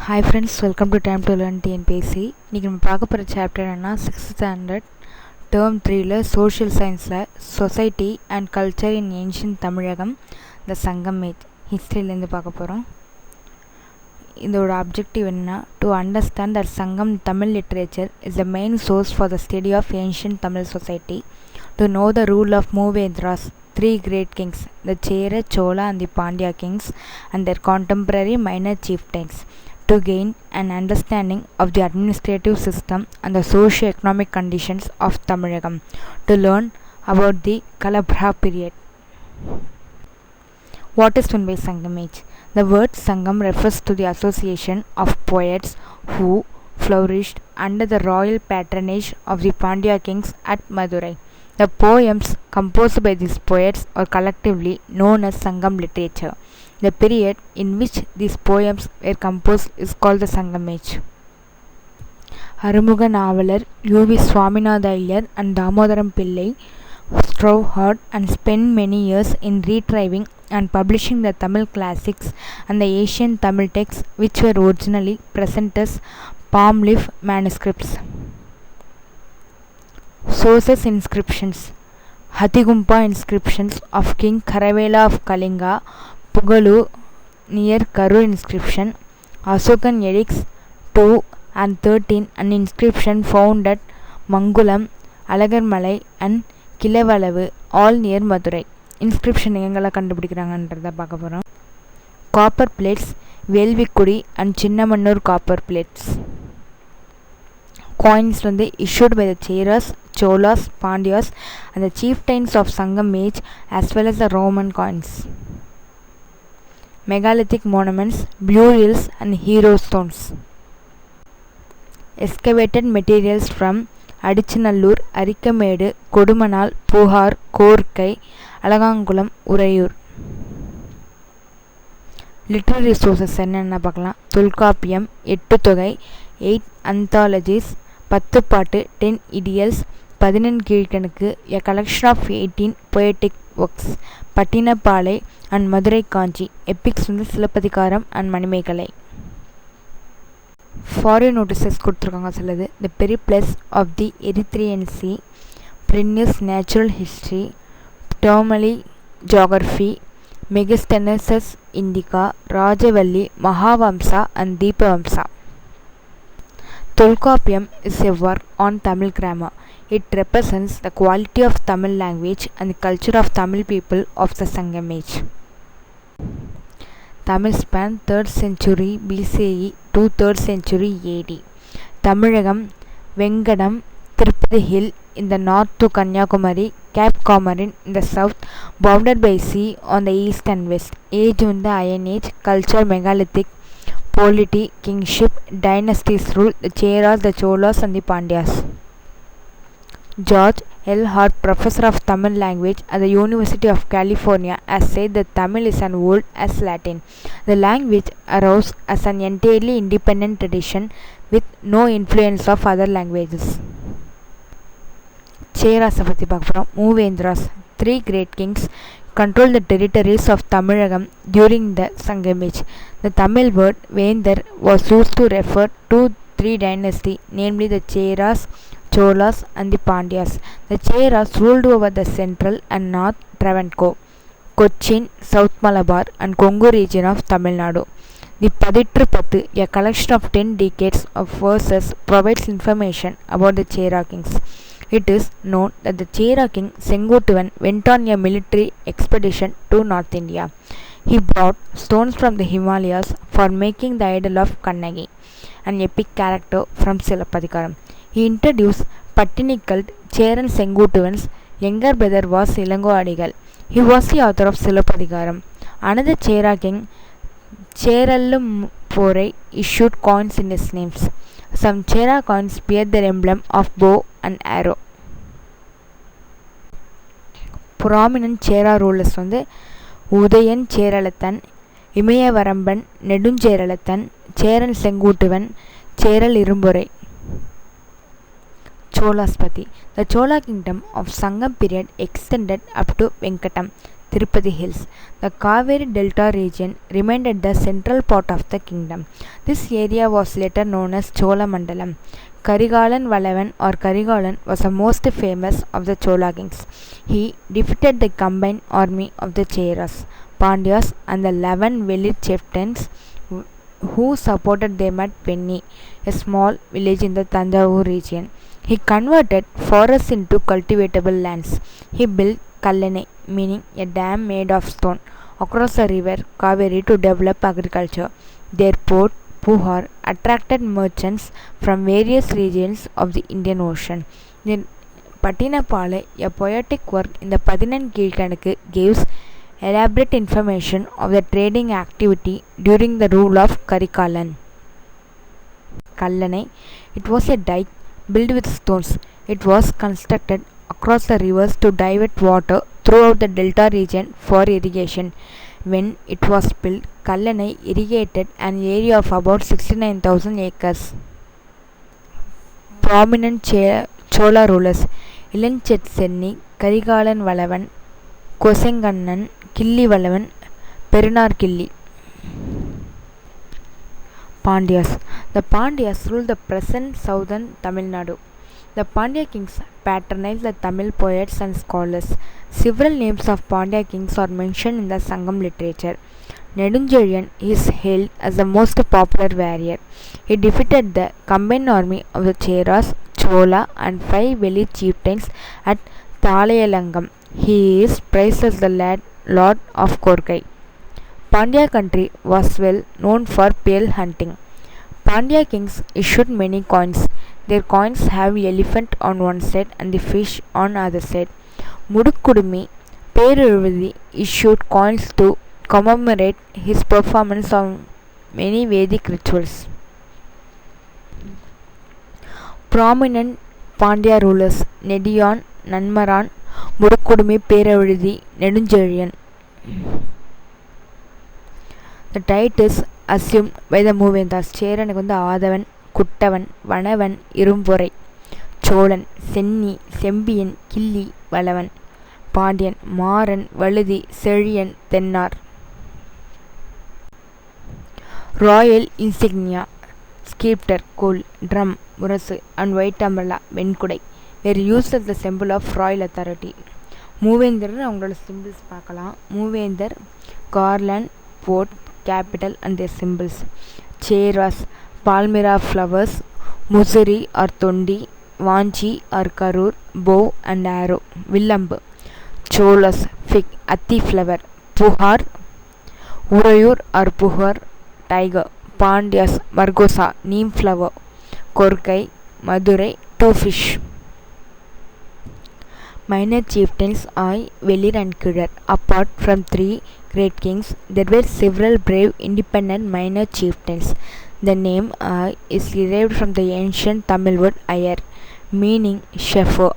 Hi friends, welcome to Time to Learn TNPSC. இன்னைக்கு நம்ம பார்க்க போகிற சாப்டர் என்னன்னா 6th standard term 3ல social scienceல society and culture in ancient Tamilagam the Sangam Age historyலேருந்து பார்க்க போகிறோம். இதோட objective என்ன to understand that Sangam Tamil literature is the main source for the study of ancient Tamil society, to know the rule of Moovendras, three great kings, the Cheras, Chola and the Pandya kings and their contemporary minor chieftains, to gain an understanding of the administrative system and the socio-economic conditions of Tamizhagam, to learn about the Kalabhras period. What is meant by Sangam Age? The word Sangam refers to the association of poets who flourished under the royal patronage of the Pandya kings at Madurai. The poems composed by these poets are collectively known as Sangam literature. The period in which these poems were composed is called the Sangam Age. Arumuga Navalar, U.V. Swaminatha Iyer and Damodaram Pillai strove hard and spent many years in retrieving and publishing the Tamil classics and the ancient Tamil texts which were originally present as palm leaf manuscripts. Sources: inscriptions. Hathigumpa inscriptions of King Kharavela of Kalinga, Pugalu near Karur inscription, Asokan edicts 2 and 13, an inscription found at Mangulam, Alagarmalai and Kilavalavu, all near Madurai. Inscription எங்கெல்லாம் கண்டுபிடிக்கிறாங்கன்றத பார்க்க போகிறோம். Copper plates, Velvikudi and Chinnamanur copper plates. Coins வந்து issued by the Cheras, Cholas, Pandyas and the chieftains of Sangam Age as well as the Roman coins. Megalithic monuments, burials and hero stones. Excavated materials from Adichinallur, Arikamedu, Kodumanal, Puhar, Korkai, Alagangulam, Urayur. Literary sources என்னென்ன பார்க்கலாம். தொல்காப்பியம், 8 தொகை, 8 anthologies, 10 பாட்டு, 10 idiols, 11 Kilkanakku, a collection of 18 poetic works, Pattinappalai and Madurai Kanchi, epics வந்து Silappatikaram and Manimekalai. Foreign notices கொடுத்துருக்காங்க சிலது. The Periples of the Erythraean Sea, Plinius Natural History, Ptolemy Geography, Megasthenes Indica, Rajavalli, Mahavamsa and Deepavamsa. Tolkappiyam is a work on Tamil grammar. It represents the quality of Tamil language and the culture of Tamil people of the Sangam Age. Tamil span 3rd century BCE to 3rd century AD. Tamizhagam, Vengadam, Tirupati Hill in the north to Kanyakumari, Cape Comorin in the south, bounded by sea on the east and west. Age in the Iron Age, culture megalithic, polity, kingship, dynasties rule, the Cheras, the Cholas and the Pandyas. George L. Hart, professor of Tamil language at the University of California, has said that Tamil is as old as Latin. The language arose as an entirely independent tradition with no influence of other languages. Cheras பற்றி பார்க்குறோம். Moovendras, 3 great kings, controlled the territories of Tamizhagam during the Sangam Age. The Tamil word Vendar was used to refer to 3 dynasties, namely the Cheras, Cholas and the Pandyas. The Cheras ruled over the central and north Travancore, Cochin, South Malabar and Kongu region of Tamil Nadu. The Paditru Pathu, a collection of 10 decades of verses, provides information about the Chera kings. It is known that the Chera king Sengotuvan went on a military expedition to North India. He brought stones from the Himalayas for making the idol of Kannagi, an epic character from Silapadikaram. He introduced Pattini cult. Cheran Sengotuvan's younger brother was Ilango Adigal. He was the author of Silapadikaram. Another Chera king, Cherallum Porai, issued coins in his names. Some Chera coins bear the emblem of bow and arrow. Prominent Chera rulers வந்து Udayan சேரலத்தன், Imayavaramban, நெடுஞ்சேரலத்தன், Cheran Senguttuvan, Cheral Irumporai. Cholas பத்தி. The Chola kingdom of Sangam period extended up to Venkatam, Tirupati Hills. The Kaveri Delta region remained at the central part of the kingdom. This area was later known as Chola Mandalam. Karigalan Valavan or Karigalan was the most famous of the Chola kings. He defeated the combined army of the Cheras, Pandyas and the 11 village chieftains who supported them at Penni, a small village in the Tanjavur region. He converted forests into cultivatable lands. He built Kallanai, meaning a dam made of stone, across the river Kaveri to develop agriculture. Their port, Puhar, attracted merchants from various regions of the Indian Ocean. In Patinapale, a poetic work in the Patinan Kilkanakku gives elaborate information of the trading activity during the rule of Karikalan. Kallanai, it was a dike built with stones. It was constructed across the rivers to divert water throughout the delta region for irrigation. When it was built, Kallanai irrigated an area of about 69,000 acres. Prominent Chola rulers: Ilanchit Senni, Karigalan Valavan, Kosengannan, Killi Valavan, Perunar Killi. Pandyas. The Pandyas ruled the present southern Tamil Nadu. The Pandya kings patronized the Tamil poets and scholars. Several names of Pandya kings are mentioned in the Sangam literature. Nedunjeliyan is hailed as the most popular warrior. He defeated the combined army of the Cheras, Chola and 5 village chieftains at Thalayalangam. He is praised as the Lord of Korkai. Pandya country was well known for pearl hunting. Pandya kings issued many coins. Their coins have elephant on one side and the fish on other side. Mudukudumi Peruvadi issued coins to commemorate his performance on many Vedic rituals. Prominent Pandya rulers: Nediyan, Nanmaran, Mudukudumi Peruvadi, Nedunjeliyan. The titles assumed by the Movendas. Cheran Adavan, Kuttavan, Vanavan, Irumpurai. Cholan, Senni, Sembiyan, Killi, Valavan. Pandyan, Maran, Valudi, Seriyan, Tennar. Royal insignia: scepter, coal, drum, murasu and white umbrella, Venkudai, were used as the symbol of royal authority. Movendar அவங்களோட symbols பார்க்கலாம். Movendar, garland, port, capital and their symbols. Cheras, palmyra flowers, Musuri or Tondi, Vanchi or Karur, bow and arrow, Villambu. Cholas, fig, Atti flower. Puhar, Urayur or Puhar, tiger. Pandyas, Margosa, neem flower. Korkai, Madurai, two fish. Minor chieftains I, Velir and Kidar. Apart from 3 great kings, there were several brave independent minor chieftains. The name I is derived from the ancient Tamil word Ayar, meaning shepherd.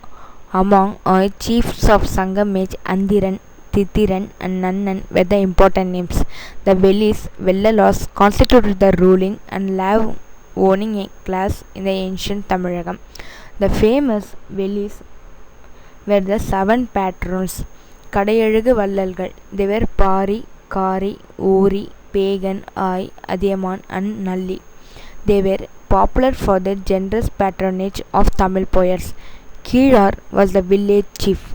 Among I chiefs of Sangam Age, Andiran, Tithiran and Nannan were the important names. The Velis, Vellalas, constituted the ruling and land owning class in the ancient Tamizhagam. The famous Velis were the 7 patrons. Kadayazhugu Vallalgal. They were Pari, Kari, Uri, Pagan, Ai, Adiyaman and Nalli. They were popular for their generous patronage of Tamil poets. Kizhar was the village chief.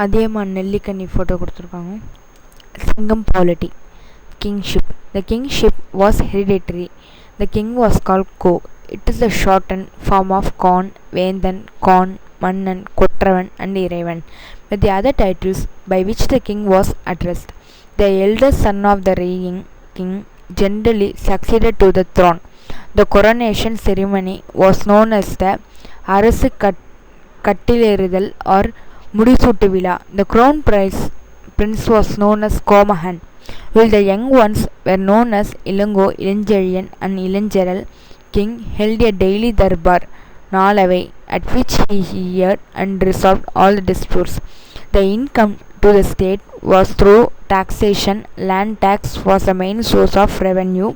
Adiyaman Nellikani photo கொடுத்திருக்காங்க. Sangam polity. Kingship. The kingship was hereditary. The king was called Ko. It is the shortened form of Kon, Vendan, Kon, Mannan, Kotravan and Iraivan, with the other titles by which the king was addressed. The eldest son of the reigning king generally succeeded to the throne. The coronation ceremony was known as the Arasu Kattilerudal or Mudisuttu Vila. The crown prince was known as Komahan, while the young ones were known as Ilango, Ilanjeliyan and Ilanjeral. King held a daily darbar, Nalavai, at which he heard and resolved all the disputes. The income to the state was through taxation. Land tax was the main source of revenue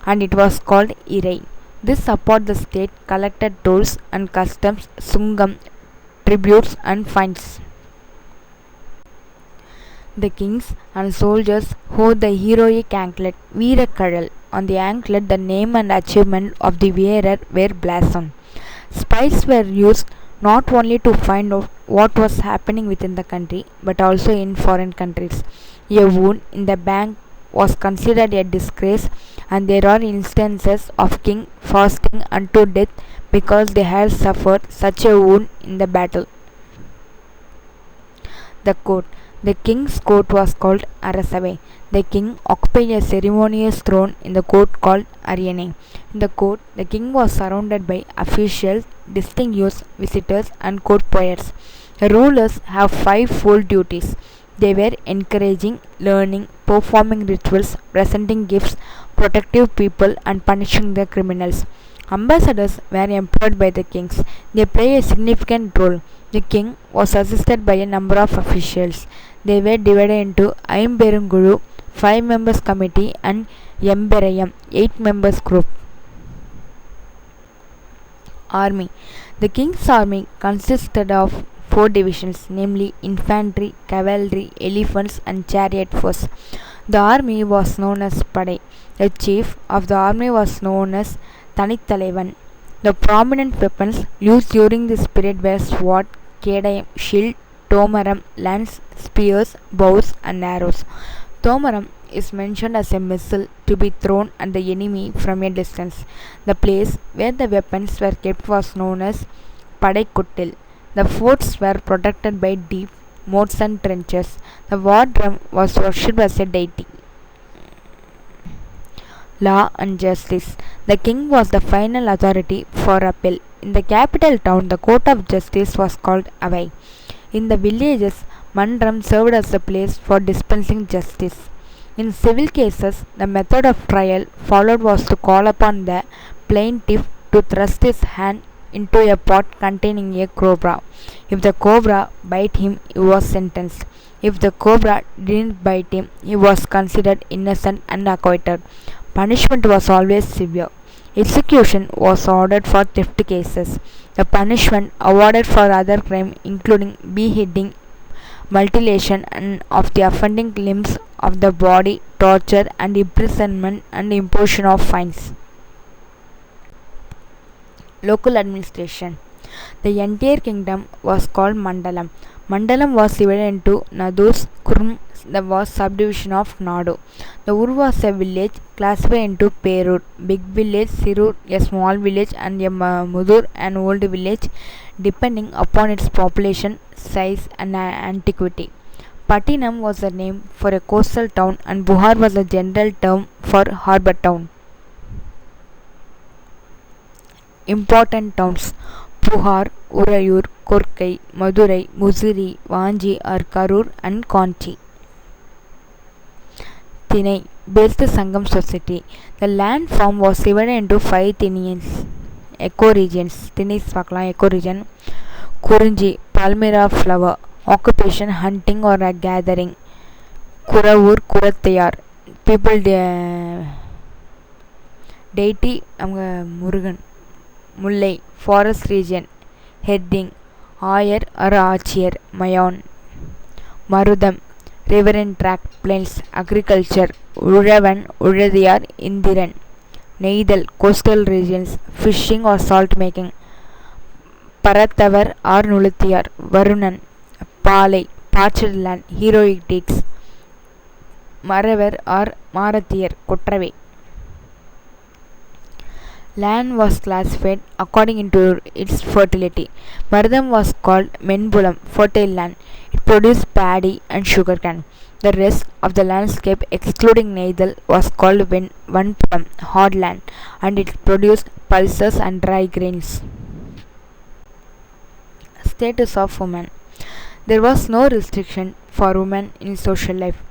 and it was called Irai. This support the state collected tolls and customs, sungam, tributes and fines. The kings and soldiers wore the heroic anklet Veerakazhal. On the anklet, the name and achievement of the wearer were blazoned. Spies were used not only to find out what was happening within the country but also in foreign countries. A wound in the back was considered a disgrace, and there are instances of king fasting unto death because they had suffered such a wound in the battle. The court. The king's court was called Arasavai. The king occupied a ceremonious throne in the court called Aryane. In the court, the king was surrounded by officials, distinguished visitors, and court poets. The rulers have five-fold duties. They were encouraging learning, performing rituals, presenting gifts, protecting people, and punishing the criminals. Ambassadors were employed by the kings. They play a significant role. The king was assisted by a number of officials. They were divided into Aimberungulu, 5 members committee, and Emberayam, 8 members group. Army. The king's army consisted of 4 divisions, namely infantry, cavalry, elephants, and chariot force. The army was known as Padai. The chief of the army was known as Tanittalevan. The prominent weapons used during this period were sword, kedayam, shield, tomaram, lance, spears, bows, and arrows. Tomaram is mentioned as a missile to be thrown at the enemy from a distance. The place where the weapons were kept was known as Padaikuttil. The forts were protected by deep moats and trenches. The war drum was worshipped as a deity. Law and justice. The king was the final authority for appeal. In the capital town, the court of justice was called Avai. In the villages, Mandram served as a place for dispensing justice. In civil cases, the method of trial followed was to call upon the plaintiff to thrust his hand into a pot containing a cobra. If the cobra bit him, he was sentenced. If the cobra didn't bite him, he was considered innocent and acquitted. Punishment was always severe. Execution was ordered for theft cases. The punishment awarded for other crimes including beheading, mutilation and of the offending limbs of the body, torture and imprisonment and imposition of fines. Local administration. The entire kingdom was called Mandalam. Mandalam was divided into Nadus, Kurum, that was subdivision of Nadu. The Ur was a village classified into Perur, big village, Sirur, a small village, and a Mudur, an old village, depending upon its population, size, and antiquity. Patinam was the name for a coastal town, and Buhar was a general term for harbour town. Important towns: Puhar, Urayur, Korkai, Madurai, Muziri, Vanji or Karur, and Konchi. Tinai, based Sangam society. The land form was divided into 5 Tinians, ecoregions. Tinais pakla ecoregion. Kurunji, Palmyra flower. Occupation, hunting or a gathering. Kuravur, Kurathayar. People, deity, Murugan. Mullai, forest region. Heading, Ayar or Achir, Mayon. Marudam, river and tract, plains, agriculture. Uravan, Uradiyar, Indiran. Neidal, coastal regions, fishing or salt making. Parathavar or Nulathiyar, Varunan. Palai, parched land, heroic deeds. Maravar or Marathiyar, Kotrave. Land was classified according to its fertility. Maradam was called Menbulam, fertile land. It produced paddy and sugarcane. The rest of the landscape, excluding Neidal, was called Vanpuram, hard land, and it produced pulses and dry grains. Status of women. There was no restriction for women in social life.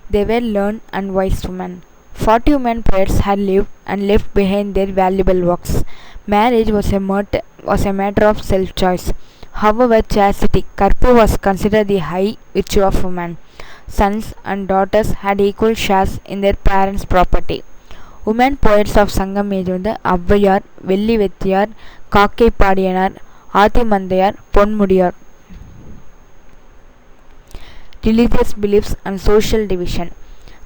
They were learned and wise women. 40 women poets had lived and left behind their valuable works. Marriage was a matter of self-choice. However, chastity, Karpu, was considered the high virtue of women. Sons and daughters had equal shares in their parents' property. Women poets of Sangam Age were Avvayar, Velli Vettiyar, Kakkai Padiyanar, Aathi Mandayar, Ponmudiyar. religious beliefs and social division.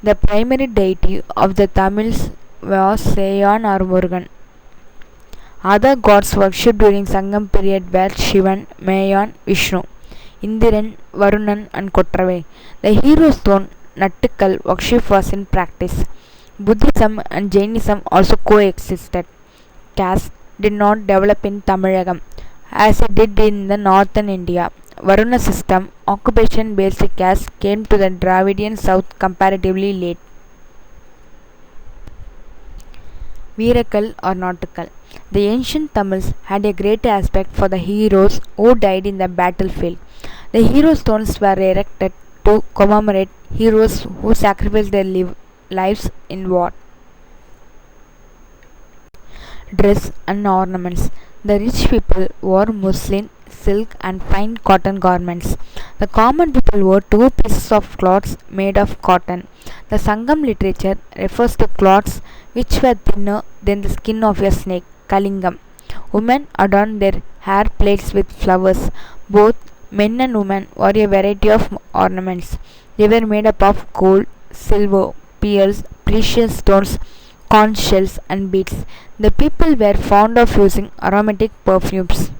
The primary deity of the Tamils was Seyan or Murugan. Other gods worshipped during Sangam period were Shivan, Mayan, Vishnu, Indiran, Varunan and Kotrave. The hero stone Nattikal worship was in practice. Buddhism and Jainism also coexisted. Caste did not develop in Tamizhagam as it did in the northern India. Varuna system, occupation based caste, came to the Dravidian south comparatively late. Veerakal or Nautikal. The ancient Tamils had a great respect for the heroes who died in the battlefield. The hero stones were erected to commemorate heroes who sacrificed their lives in war. Dress and ornaments. The rich people wore muslin, silk, and fine cotton garments. The common people wore two pieces of cloths made of cotton. The Sangam literature refers to cloths which were thinner than the skin of a snake, Kalingam. Women adorned their hair plaits with flowers. Both men and women wore a variety of ornaments. They were made up of gold, silver, pearls, precious stones, conch shells, and beads. The people were fond of using aromatic perfumes.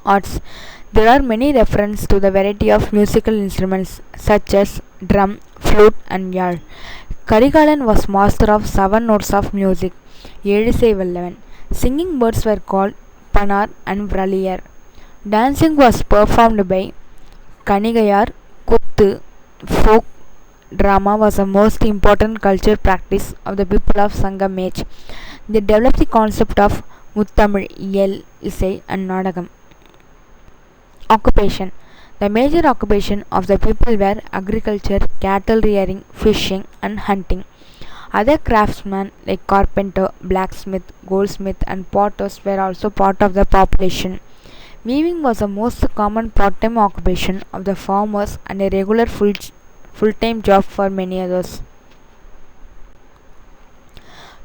Arts. There are many references to the variety of musical instruments such as drum, flute, and yal. Karigalan was master of 7 notes of music, Edisai Vallavan. Singing birds were called Panar and Vraliyar. Dancing was performed by Kanigayar. Kuttu, folk drama was the most important cultural practice of the people of Sangam Age. They developed the concept of Muttamil, Yel, Isai, and Nadagam. Occupation. The major occupation of the people were agriculture, cattle rearing, fishing, and hunting. Other craftsmen like carpenter, blacksmith, goldsmith, and potters were also part of the population. Weaving was the most common part-time occupation of the farmers and a regular full-time job for many others.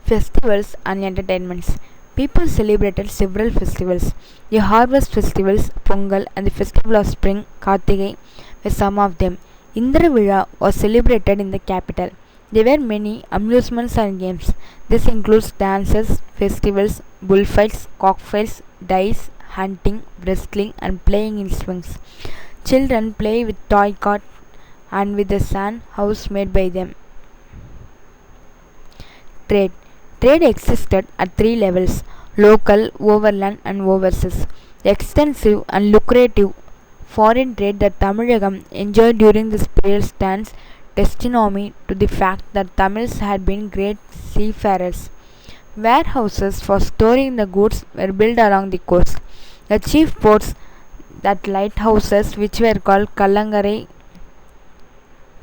Festivals and entertainments. People celebrated several festivals. The harvest festivals, Pongal, and the festival of spring, Kartigai, were some of them. Indra Villa was celebrated in the capital. There were many amusements and games. This includes dances, festivals, bullfights, cockfights, dice, hunting, wrestling, and playing in swings. Children play with toy cart and with the sand house made by them. Trade. Trade existed at 3 levels: local, overland, and overseas. The extensive and lucrative foreign trade that Tamizhagam enjoyed during this period stands testimony to the fact that Tamils had been great seafarers. Warehouses for storing the goods were built along the coast. The chief ports, that lighthouses which were called Kalangarai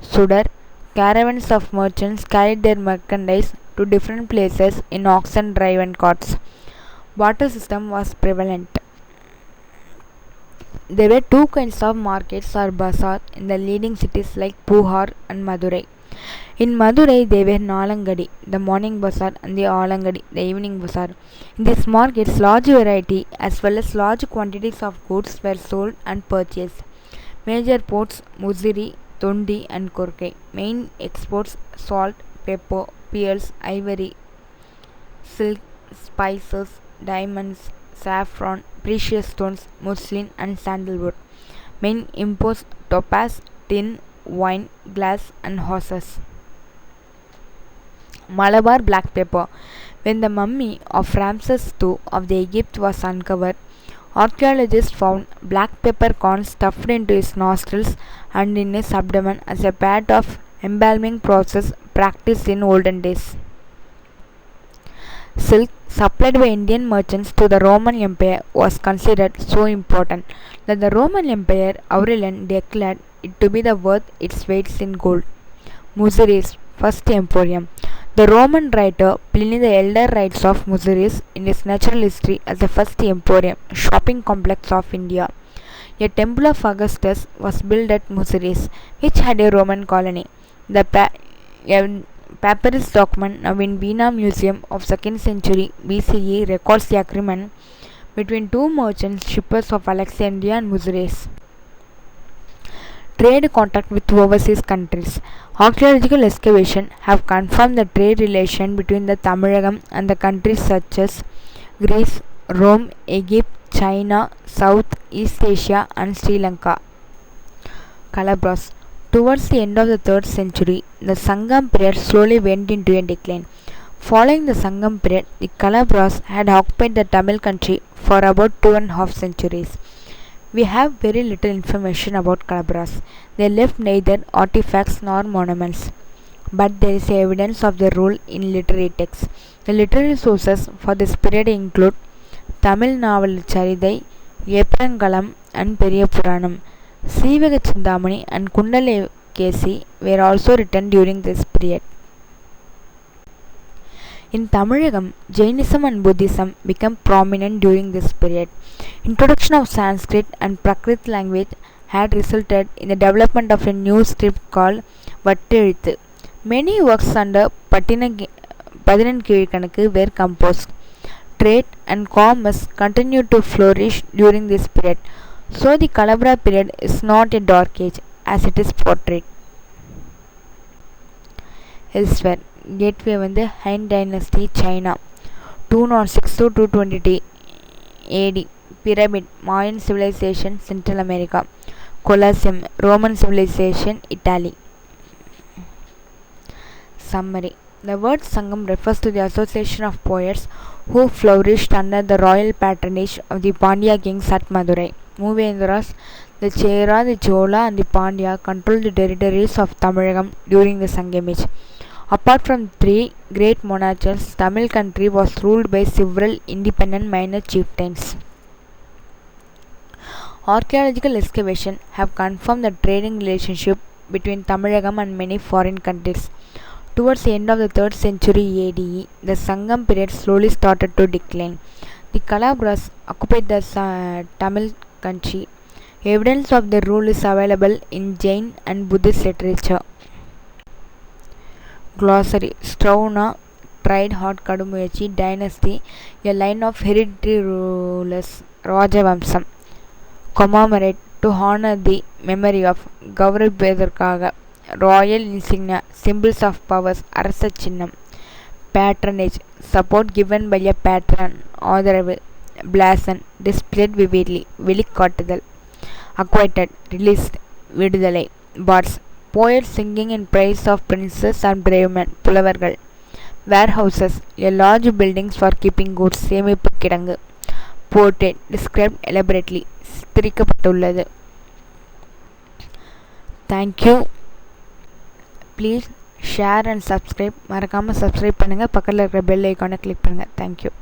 Sudar, caravans of merchants carried their merchandise to different places in oxen-driven carts. Barter system was prevalent. There were 2 kinds of markets or bazaar in the leading cities like Puhar and Madurai. In Madurai, they were Nalangadi, the morning bazaar, and the Alangadi, the evening bazaar. In these markets, large variety as well as large quantities of goods were sold and purchased. Major ports: Mussoorie, Tondi, and Korkai. Main exports: salt, pepper, pearls, ivory, silk, spices, diamonds, saffron, precious stones, muslin, and sandalwood. Main imports: topaz, tin, wine, glass, and horses. Malabar black pepper. When the mummy of Ramses II of the Egypt was uncovered, archaeologists found black pepper corns stuffed into his nostrils and in his abdomen as a part of embalming process practiced in olden days. Silk, supplied by Indian merchants to the Roman Empire, was considered so important that the Roman Emperor Aurelian declared it to be worth its weight in gold. Mussoories, first emporium. The Roman writer Pliny the Elder writes of Mussoories in his Natural History as the first emporium, shopping complex of India. A temple of Augustus was built at Mussoories, which had a Roman colony. The papyrus document now in Veena Museum of 2nd century BCE records the agreement between 2 merchant shippers of Alexandria and Mussoories. trade contact with overseas countries. Archaeological excavation have confirmed the trade relation between the Tamizhagam and the countries such as Greece, Rome, Egypt, China, South East Asia and Sri Lanka. Kalabhras. Towards the end of the 3rd century, the Sangam period slowly went into a decline. Following the Sangam period, the Kalabhras had occupied the Tamil country for about 2.5 centuries. We have very little information about Kalabhras. They left neither artifacts nor monuments, but there is evidence of their role in literary texts. The literary sources for this period include Tamil Naval Charidai, Eprangalam and Periya Puranam. Sivaka Chindamani and Kundala Kesi were also written during this period. In Tamizhagam, Jainism and Buddhism became prominent during this period. Introduction of Sanskrit and Prakrit language had resulted in the development of a new script called Vattelizhu. Many works under Padinankizhakkanukku were composed. Trade and commerce continued to flourish during this period. So the Kalabhra period is not a dark age as it is portrayed. Elsewhere, gateway வந்து Han Dynasty China 206 to 220 AD. Pyramid Mayan civilization Central America. Colosseum Roman civilization Italy. Summary. The word Sangam refers to the association of poets who flourished under the royal patronage of the Pandya kings at Madurai. Movendras, the Cheras, the Cholas and the Pandyas controlled the territories of Tamizhagam during the Sangam Age. Apart from 3 great monarchs, Tamil country was ruled by several independent minor chieftains. Archaeological excavations have confirmed the trading relationship between Tamizhagam and many foreign countries. Towards the end of the 3rd century AD, the Sangam period slowly started to decline. The Kalabhras occupied the Tamil country. Evidence of their rule is available in Jain and Buddhist literature. Glossary. Strauna tried hard Kadumuyachi dynasty, a line of hereditary rulers, Rajavamsam. Commemorate to honor the memory of Gauravedharkaga, royal insignia, symbols of powers, Arasa Chinnam. Patronage, support given by a patron, Atharavu, blazon, displayed vividly, Velikkaatudal. Acquitted, released, Vidudalai. Bards, poets singing in praise of princes and brave men, Pulavargal. Warehouses, a large buildings for keeping goods, Semippu Kidangu. Portrait, described elaborately, சித்தரிக்கப்பட்டுள்ளது. Thank you. Please share and subscribe. மறக்காம subscribe பண்ணுங்க. பக்கத்துல இருக்கிற bell icon-ஐ click பண்ணுங்க. Thank you.